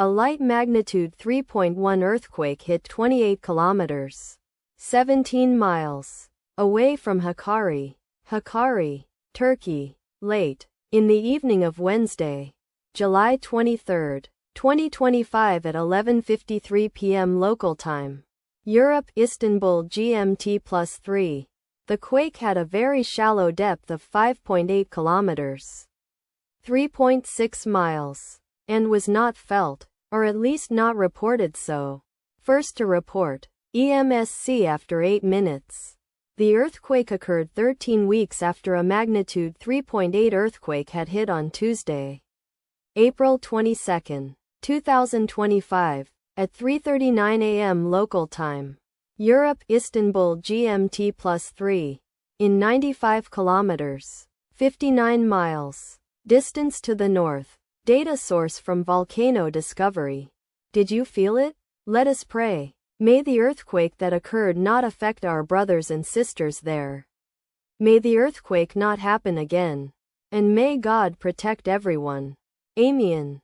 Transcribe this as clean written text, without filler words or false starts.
A light magnitude 3.1 earthquake hit 28 kilometers, 17 miles, away from Hakkari, Turkey, late in the evening of Wednesday, July 23, 2025 at 11:53 p.m. local time. Europe, Istanbul GMT +3. The quake had a very shallow depth of 5.8 kilometers, 3.6 miles, and was not felt, or at least not reported so. First to report, EMSC after 8 minutes. The earthquake occurred 13 weeks after a magnitude 3.8 earthquake had hit on Tuesday, April 22, 2025, at 3:39 a.m. local time. Europe, Istanbul GMT +3. In 95 kilometers, 59 miles, distance to the north. Data source from Volcano Discovery. Did you feel it? Let us pray. May the earthquake that occurred not affect our brothers and sisters there. May the earthquake not happen again. And may God protect everyone. Amen.